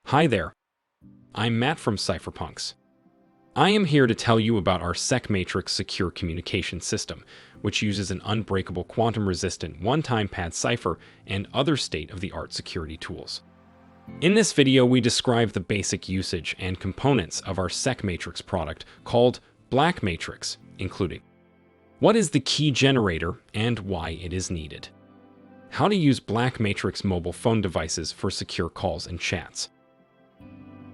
Hi there, I'm Matt from Cypherpunks. I am here to tell you about our BlacMatrix secure communication system, which uses an unbreakable quantum-resistant one-time pad cipher and other state-of-the-art security tools. In this video, we describe the basic usage and components of our BlacMatrix product called BlacMatrix, including what is the key generator and why it is needed, how to use BlacMatrix mobile phone devices for secure calls and chats.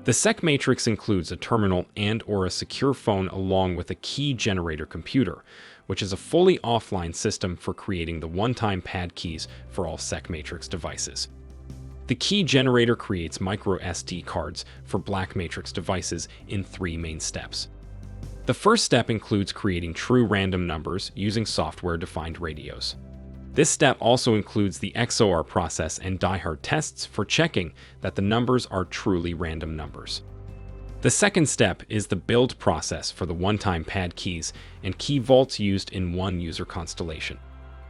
The BlacMatrix includes a terminal and/or a secure phone along with a key generator computer, which is a fully offline system for creating the one-time pad keys for all BlacMatrix devices. The key generator creates micro SD cards for BlacMatrix devices in 3 main steps. The first step includes creating true random numbers using software-defined radios. This step also includes the XOR process and die-hard tests for checking that the numbers are truly random numbers. The second step is the build process for the one-time pad keys and key vaults used in one user constellation.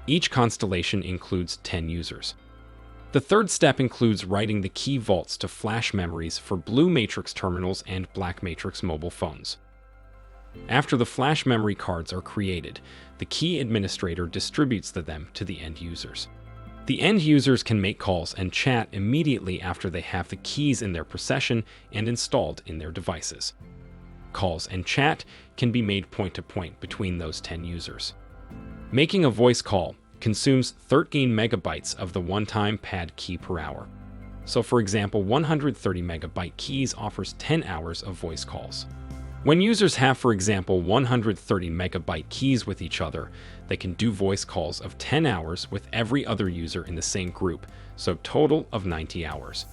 Each constellation includes 10 users. The third step includes writing the key vaults to flash memories for BlueMatrix terminals and BlacMatrix mobile phones. After the flash memory cards are created, the key administrator distributes them to the end users. The end users can make calls and chat immediately after they have the keys in their possession and installed in their devices. Calls and chat can be made point-to-point between those 10 users. Making a voice call consumes 13 megabytes of the one-time pad key per hour. So for example, 130 megabyte keys offers 10 hours of voice calls. When users have, for example, 130 megabyte keys with each other, they can do voice calls of 10 hours with every other user in the same group, so total of 90 hours.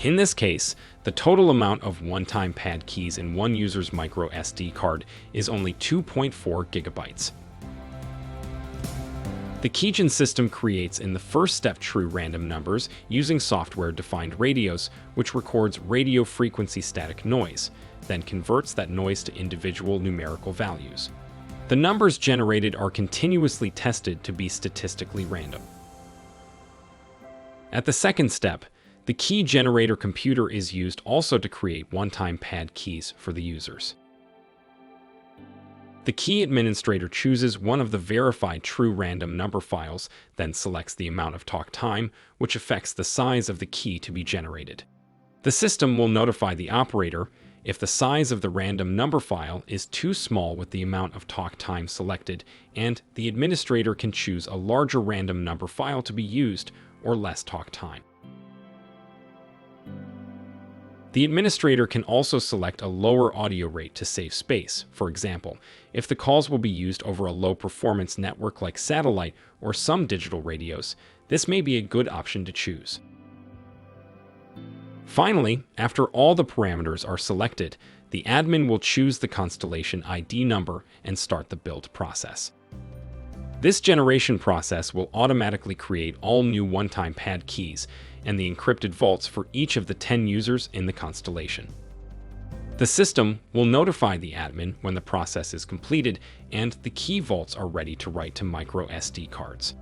In this case, the total amount of one-time pad keys in one user's micro SD card is only 2.4 gigabytes. The keygen system creates in the first step true random numbers using software-defined radios, which records radio frequency static noise, then converts that noise to individual numerical values. The numbers generated are continuously tested to be statistically random. At the second step, the key generator computer is used also to create one-time pad keys for the users. The key administrator chooses one of the verified true random number files, then selects the amount of talk time, which affects the size of the key to be generated. The system will notify the operator if the size of the random number file is too small with the amount of talk time selected, and the administrator can choose a larger random number file to be used or less talk time. The administrator can also select a lower audio rate to save space. For example, if the calls will be used over a low-performance network like satellite or some digital radios, this may be a good option to choose. Finally, after all the parameters are selected, the admin will choose the constellation ID number and start the build process. This generation process will automatically create all new one-time pad keys and the encrypted vaults for each of the 10 users in the constellation. The system will notify the admin when the process is completed and the key vaults are ready to write to micro SD cards.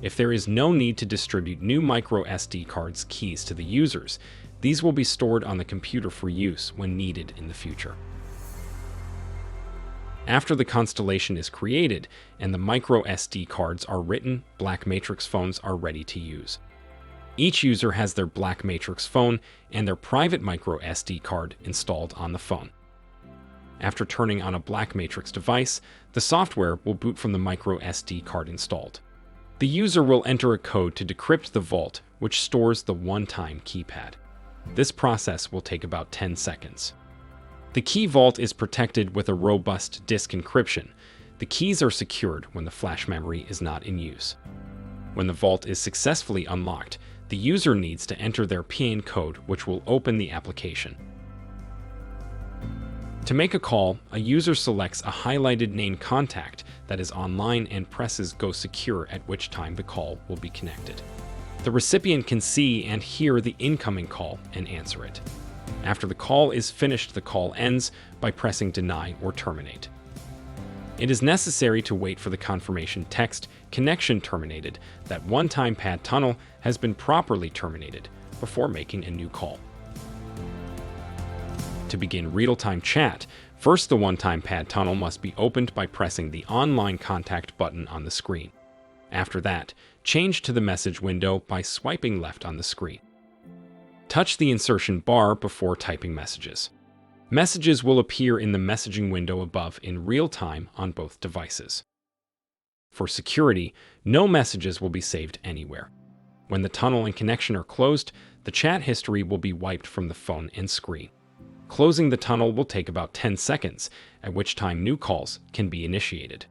If there is no need to distribute new micro SD cards keys to the users, these will be stored on the computer for use when needed in the future. After the constellation is created and the micro SD cards are written, BlacMatrix phones are ready to use. Each user has their BlacMatrix phone and their private micro SD card installed on the phone. After turning on a BlacMatrix device, the software will boot from the micro SD card installed. The user will enter a code to decrypt the vault, which stores the one-time keypad. This process will take about 10 seconds. The key vault is protected with a robust disk encryption. The keys are secured when the flash memory is not in use. When the vault is successfully unlocked, the user needs to enter their PIN code, which will open the application. To make a call, a user selects a highlighted named contact that is online and presses Go Secure, at which time the call will be connected. The recipient can see and hear the incoming call and answer it. After the call is finished, the call ends by pressing Deny or Terminate. It is necessary to wait for the confirmation text, "Connection terminated," that one-time pad tunnel has been properly terminated before making a new call. To begin real-time chat, first the one-time pad tunnel must be opened by pressing the Online Contact button on the screen. After that, change to the message window by swiping left on the screen. Touch the insertion bar before typing messages. Messages will appear in the messaging window above in real time on both devices. For security, no messages will be saved anywhere. When the tunnel and connection are closed, the chat history will be wiped from the phone and screen. Closing the tunnel will take about 10 seconds, at which time new calls can be initiated.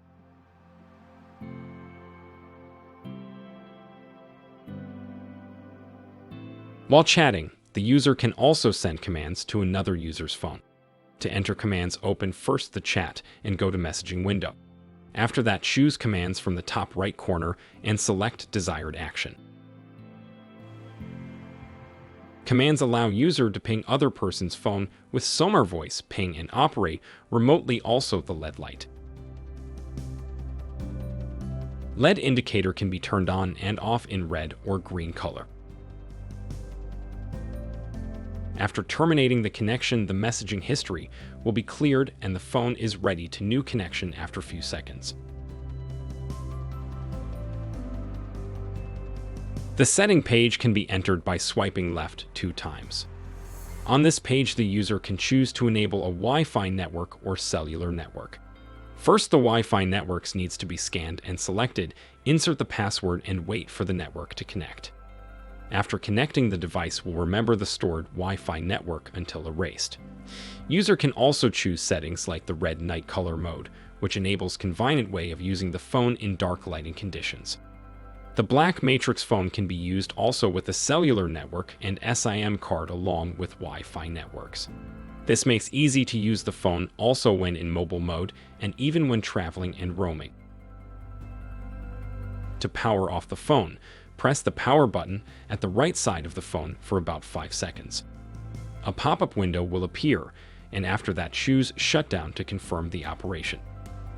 While chatting, the user can also send commands to another user's phone. To enter commands, open first the chat and go to messaging window. After that, choose commands from the top right corner and select desired action. Commands allow user to ping other person's phone with Sonar voice, ping and operate remotely, also the LED light. LED indicator can be turned on and off in red or green color. After terminating the connection, the messaging history will be cleared and the phone is ready to new connection after a few seconds. The setting page can be entered by swiping left 2 times. On this page, the user can choose to enable a Wi-Fi network or cellular network. First, the Wi-Fi networks needs to be scanned and selected, insert the password and wait for the network to connect. After connecting, the device will remember the stored Wi-Fi network until erased. User can also choose settings like the red night color mode, which enables convenient way of using the phone in dark lighting conditions. The BlacMatrix phone can be used also with a cellular network and SIM card along with Wi-Fi networks. This makes easy to use the phone also when in mobile mode and even when traveling and roaming. To power off the phone, press the power button at the right side of the phone for about 5 seconds. A pop-up window will appear, and after that choose Shutdown to confirm the operation.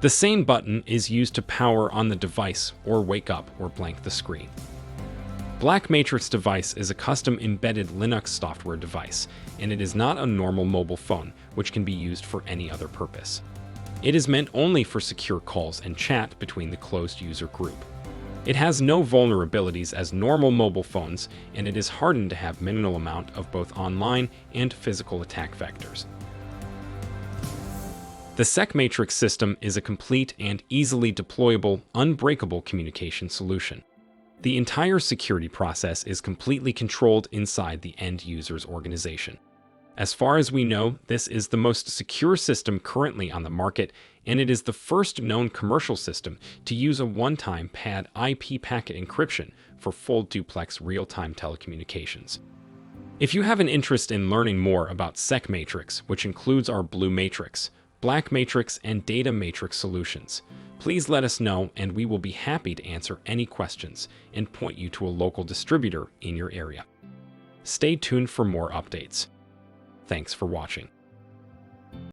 The same button is used to power on the device or wake up or blank the screen. BlacMatrix device is a custom embedded Linux software device, and it is not a normal mobile phone which can be used for any other purpose. It is meant only for secure calls and chat between the closed user group. It has no vulnerabilities as normal mobile phones, and it is hardened to have minimal amount of both online and physical attack vectors. The BlacMatrix system is a complete and easily deployable, unbreakable communication solution. The entire security process is completely controlled inside the end user's organization. As far as we know, this is the most secure system currently on the market, and it is the first known commercial system to use a one-time PAD IP packet encryption for full duplex real-time telecommunications. If you have an interest in learning more about BlacMatrix, which includes our BlueMatrix, BlacMatrix, and Data Matrix solutions, please let us know and we will be happy to answer any questions and point you to a local distributor in your area. Stay tuned for more updates. Thanks for watching.